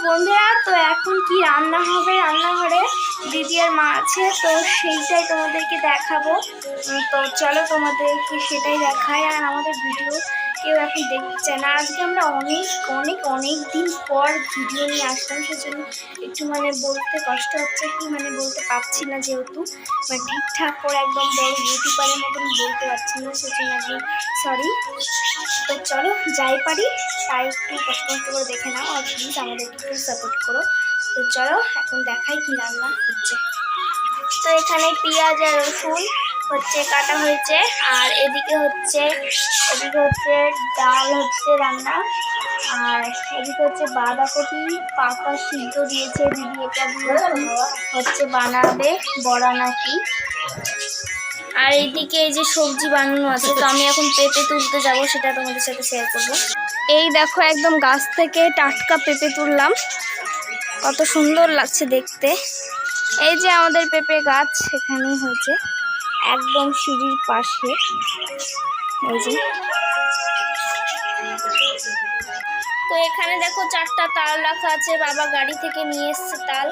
বন্ধুরা, তো এখন কি রান্না হবে রান্নাঘরে? দিদি আর মা আছে, তো সেইটাই তোমাদেরকে দেখাবো। তো চলো তোমাদেরকে সেটাই দেখাই। আর আমাদের ভিডিও কেউ এখন দেখছে না। আজকে আমরা অনেক দিন পর ভিডিও নিয়ে আসলাম, সেজন্য একটু বলতে কষ্ট হচ্ছে, কি বলতে পারছি না, যেহেতু ঠিকঠাক করে একদম বড় ইউটিউবারের মতন বলতে পারছি না, সেজন্য একদম সরি। তো চলো যাই পারি তাই একটু কষ্ট করে দেখে নাও, আর প্লিজ আমাদেরকে একটু সাপোর্ট করো। তো চলো এখন দেখাই কি রান্না হচ্ছে। তো এখানে পেঁয়াজ আর রসুন কাটা হয়েছে, আর এদিকে হচ্ছে ডাল হচ্ছে রান্না, আর এদিকে হচ্ছে বাঁধাকপি পাকা সিদ্ধ দিয়েছে দিদি, এটা দিয়ে বানাবে বড়া নাকি। আর এইদিকে এই যে সবজি বানানো আছে, তো আমি এখন পেঁপে তুলতে যাব, সেটা তোমাদের সাথে শেয়ার করব। এই দেখো একদম গাছ থেকে টাটকা পেঁপে তুললাম, কত সুন্দর লাগছে দেখতে। এই যে আমাদের পেঁপে গাছ এখানেই হয়েছে, একদম সিঁড়ির পাশে। এই যে তো এখানে দেখো 4টা তাল রাখা আছে, বাবা গাড়ি থেকে নিয়ে এসছে তাল।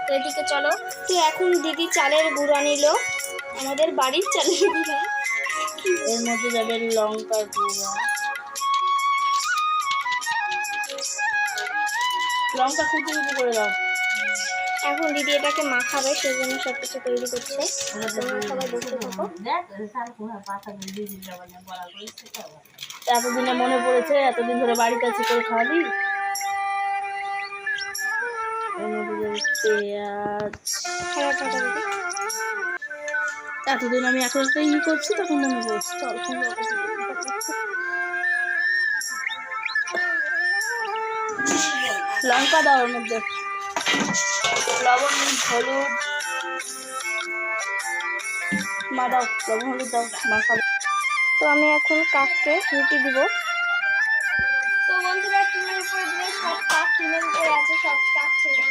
তো এদিকে চলো, তো এখন দিদি চালের গুঁড়া নিল, আমাদের বাড়ির চালের গুঁড়া, এর মধ্যে যাবে লঙ্কার গুঁড়া, লঙ্কা কুচি কুচি করে দাও। এখন দিদি এটাকে মাখাবে, সেই জন্য সব কিছু তৈরি করছে। তোমরা সবাই দেখতে থাকো। এতদিনে মনে পড়েছে, এতদিন ধরে বাড়িতে আছি করে খাওয়াবি। পেঁয়াজ, এতদিন আমি একটা করছি, তখন মনে পড়ছে। চল লঙ্কা দাও, ওর মধ্যে লবণ হলুদ মা দাও, লবণ হলুদ দাও, মাখাবো। তো আমি এখন কাককে রুটি দিব। তো বন্ধুরা, টিনের উপরে দিলে সব কাক টিনের উপরে আছে, সব কাক খেয়ে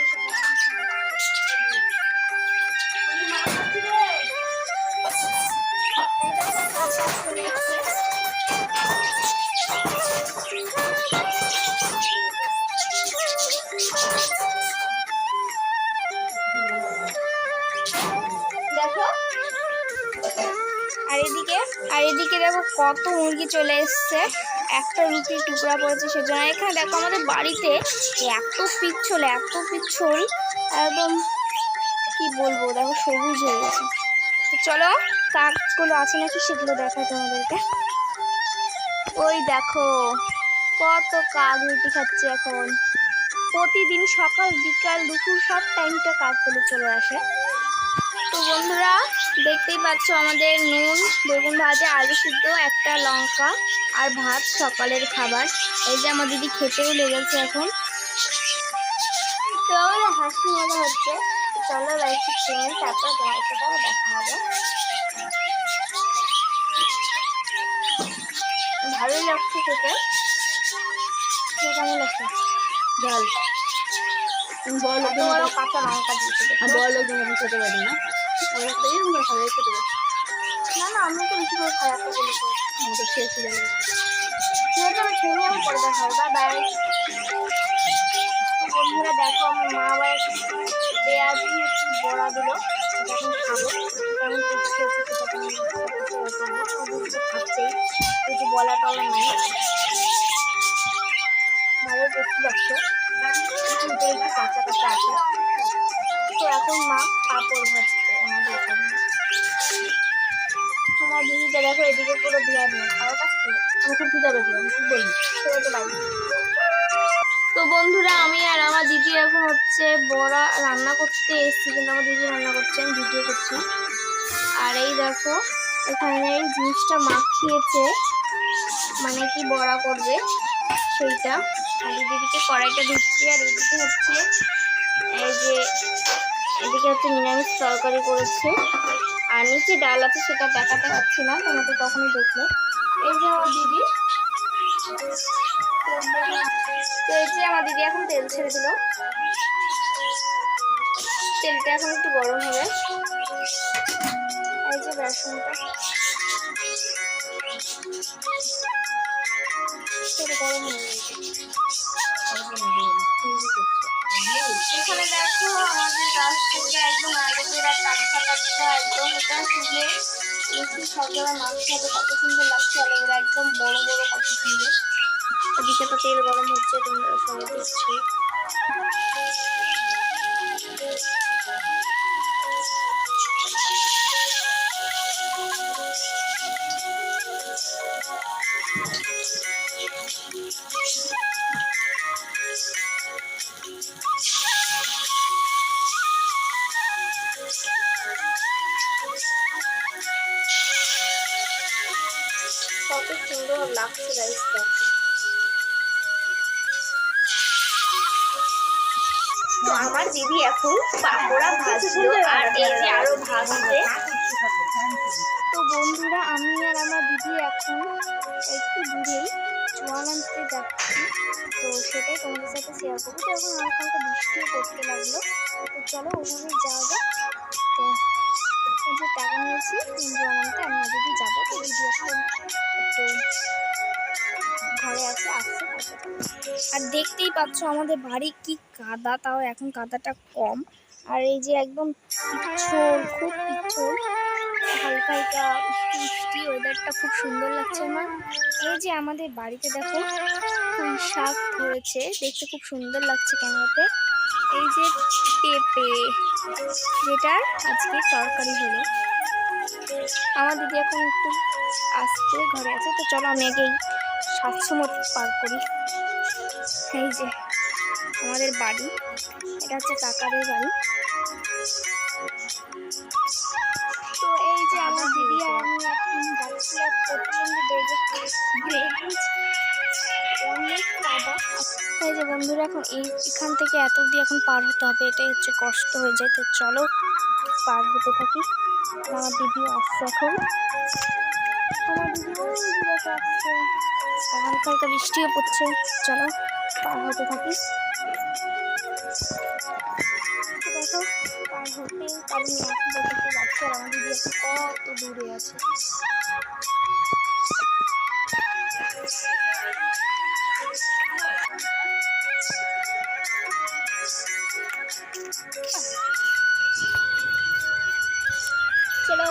দেখো। আর এদিকে দেখো কত মুরগি চলে এসছে, একটা রুটির টুকরা পড়েছে সেজন্য। এখানে দেখো আমাদের বাড়িতে এত পিচ্ছল একদম কি বলবো, দেখো সবুজ হয়ে গেছে। তো চলো কাকগুলো আছে নাকি সেগুলো দেখাই তোমাদেরকে। ওই দেখো কত কাক রুটি খাচ্ছে এখন। প্রতিদিন সকাল বিকাল দুপুর সব টাইমটা কাকগুলো চলে আসে। তো বন্ধুরা, দেখতেই পাচ্ছ আমাদের নুন বেগুন ভাজা আলু সিদ্ধ একটা লঙ্কা আর ভাত সকালের খাবার। এই যে আমার দিদি খেতেও লেগেছে এখন, তো আমাদের হাসি মজা হচ্ছে। চলো একটু খেয়ে তারপর তোমার সাথে দেখা হবে। ভালোই লাগছে খেতে। কেমন লাগছে? ঝাল বড় কাঁচা লঙ্কা দিয়েছে, বড় লোক আমি খেতে পারি না, খেতে পারি না আমি তো বেশি করে খাই, এতগুলো করে আমাদের শেষ হয়ে যাবে। ঠিক আছে, আমি খেয়ে আমি পরে দেখা হবে। Bye bye. বন্ধুরা দেখো, আমার মা আবার পেঁয়াজ বড়া দিল, এখন খাবো। কেমন টেস্টি হচ্ছে সেটা খাচ্ছেই, কিছু বলা টলা নাই, ভালো টেস্টি লাগছে, কিন্তু একটু কাঁচা কাঁচা আছে। তো এখন মা পাঁপড় ভাজছে আমাদের জন্য। আমার দিদিটা দেখো এদিকে পুরো বিয়ার নেই, খাওয়ার কাছে আমি খুব খিদে পেয়েছি, আমি খুব বলি। ঠিক আছে, বাই। তো বন্ধুরা, আমি আর আমার দিদি এখন বড়া রান্না করতে এসেছি, কিন্তু আমার দিদি রান্না করছে, আমি ভিডিও করছি। আর এই দেখো এখানে জিনিসটা মাখিয়েছে, কি বড়া করবে সেইটা। আর দিদিকে কড়াইটা দিচ্ছি, আর এদিকে নিরামিষ তরকারি করেছে, আর নিচে ডাল আছে, সেটা দেখাতে পারছি না, তোমাকে তখনই দেখলে। এই যে আমার দিদি, তো এই যে আমার দিদি এখন তেল ছেড়ে দিল, তেলটা এখন একটু গরম হবে। এই যে বেসনটা গরম হয়ে গেছে। একটা একদম এটা শুনে মিষ্টি সব জায়গায় মাখতে হবে, কত সুন্দর লাগছে আলাদা একদম বড় বড় কত সুন্দর। এদিকে তো তেল গরম হচ্ছে, তোমরা সবাই দেখছো। কত সুন্দর লাগছে গাইস দেখো। তো আমার দিদি এখন পাকোড়া ভাজলো আর এই যে আরো ভাজছে। তো বন্ধুরা আমি আর আমার দিদি এখন একটু দূরেই জল আনতে যাচ্ছি, তো সেটাই তোমাদের সাথে শেয়ার করবো। তো এখন হালকা হালকা বৃষ্টিও পড়তে লাগলো, তো চলো ওভাবে যাওয়া যাক। তো এই যে টাকা নিয়েছি জল আনতে, আমি আর দিদি যাবো। তো দিদি এখন একটু ঘরে আছে, আসছে। আর দেখতেই পাচ্ছ আমাদের বাড়ি কি কাদা, তাও এখন কাদাটা কম। আর এই যে একদম পিছল, খুব পিছল, হালকা হালকা বৃষ্টি, ওয়েদারটা খুব সুন্দর লাগছে আমার। এই যে আমাদের বাড়িতে দেখো পুঁই শাক ধরেছে, দেখতে খুব সুন্দর লাগছে ক্যামেরাতে। এই যে পেঁপে, যেটার আজকে তরকারি হলো। আমার দিদি এখন একটু আসছে, ঘরে আছে। তো চলো আমি আগে 700 মতো পার করি। এই যে আমাদের বাড়ি, এটা হচ্ছে কাকাদের বাড়ি। তো এই যে আমার দিদি আর আমি এখন যাচ্ছি, আর প্রচন্ড বেগে অনেক কাদা। এই যে বন্ধুরা এখন এখান থেকে এত অব্দি এখন পার হতে হবে, এটাই হচ্ছে কষ্ট হয়ে যায়। তো চলো পার হতে থাকি। আমার দিদিও আসছে এখন, আমার দিদি ওই দিকে আসছে, আর হালকা হালকা বৃষ্টিও পড়ছে। চলো পার হতে থাকি। দেখো পার হতেই পারিনি, এখন দেখতে যাচ্ছে আর আমার দিদি এখন কত দূরে আছে। চলো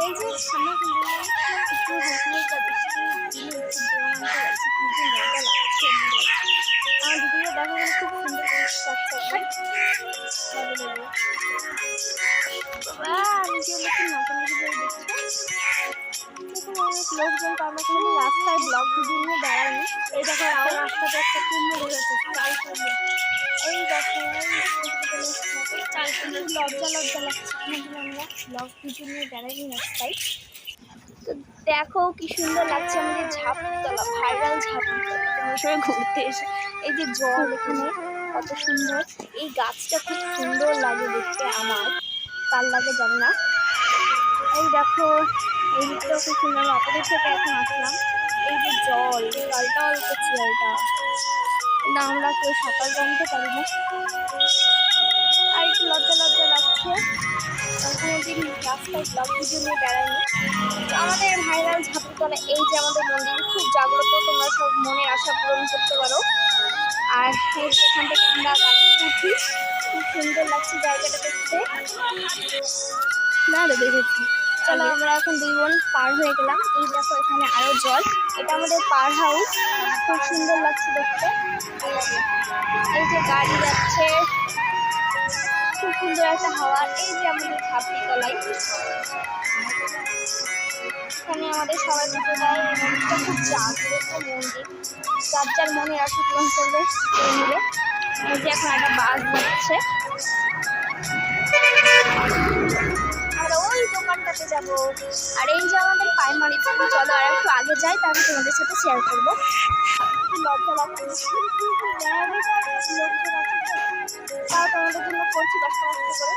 এই যে আমরা একটু হালকা হালকা বৃষ্টি দিনে একটু জল আনতে যাচ্ছি, কিন্তু মজা লাগছে আমাদের। আমার দিদিও দেখো খুব সুন্দর লাগছে। বাবা নিজের লোকের নতুন ভিডিও দেখছো, এখানে অনেক লোকজন, তো আমরা কোনো রাস্তায় ব্লগ ভিডিও নিয়ে দাঁড়াইনি। এই দেখো রাস্তাতে একটা কুমড়ো ধরেছে, চাল কুমড়ো। এই দেখো চাল কুমড়ো, লজ্জা লজ্জা লাগছে, কিন্তু আমরা ব্লগ ভিডিও নিয়ে দাঁড়াইনি রাস্তায়। তো দেখো কি সুন্দর লাগছে আমাদের ঝাঁপতলা, ভাইরাল ঝাঁপতলা। তোমার সঙ্গে ঘুরতে এসে এই যে জল এখানে কত সুন্দর, এই গাছটা খুব সুন্দর লাগে দেখতে, আমার কার লাগে জানি না। এই দেখো এই দিকটাও খুব সুন্দর, অপরের থেকে এখন আসলাম। এই যে জল টলটল করছে জলটা, কিন্তু আমরা কেউ সাঁতার জানতে পারি না। আর একটু লজ্জা লজ্জা লাগছে, কোনোদিন রাস্তায় ব্লগ ভিডিও নিয়ে বেড়াইনি। আমাদের ভাইরাল ঝাঁপিতলা, এই যে আমাদের মন্দির খুব জাগ্রত, তোমরা সব মনের আশা পূরণ করতে পারো। আর এই যে এখান থেকে আমরা গাড়িতে উঠি, খুব সুন্দর লাগছে জায়গাটা দেখতে। না দেখেছি। চলো আমরা এখন 2 বোন পার হয়ে গেলাম। এই দেখো এখানে আরো জল, এটা আমাদের পার হাউস, খুব সুন্দর লাগছে দেখতে। এই যে গাড়ি যাচ্ছে, খুব সুন্দর একটা হাওয়া। এই যে আমাদের ঝাঁপিতলায়, এখানে আমাদের সবাই পুজো দেয়। এই মন্দিরটা খুব জাগ্রত মন্দির, যার যার মনের আশা পূরণ করবে এই মিলে। এই যে এখন একটা বাস যাচ্ছে, আমরা ওই দোকানটাতে যাব। আর এই যে আমাদের প্রাইমারি স্কুল, চলো আর একটু আগে যাই, তাহলে তোমাদের সাথে শেয়ার করবো। লজ্জা লাগছে, লোকজন আছে তো, তাও তোমাদের জন্য করছি কষ্ট কষ্ট করে।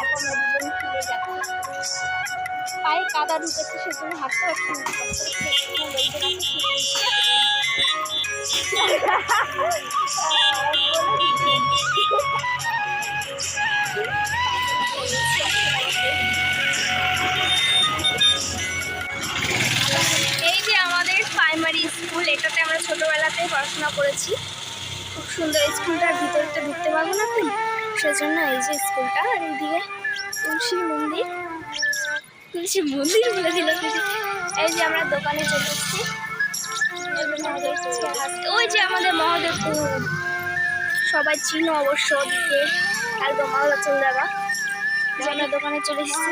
এখন আমরা দুজন ফিরে যাচ্ছি, পায়ে কাদা ঢুকেছে সেজন্য হাঁটতে পারছি না। লোকজন এই যে আমাদের প্রাইমারি স্কুল, এটাতে আমরা ছোটবেলাতে পড়াশোনা করেছি। খুব সুন্দর স্কুলটার ভিতরে তো ঢুকতে পারবো না, তুই সেজন্য এই যে স্কুলটা, আর এইদিকে তুলসী মন্দির, তুলসী মন্দির বলে দিল দিদি। এই যে আমরা দোকানে চলে এসেছি, ওই যে আমাদের মহাদেবপুর, সবাই চিনো অবশ্য ওদিকে একদম মালদা চলে যাবা। আমরা দোকানে চলে এসেছি।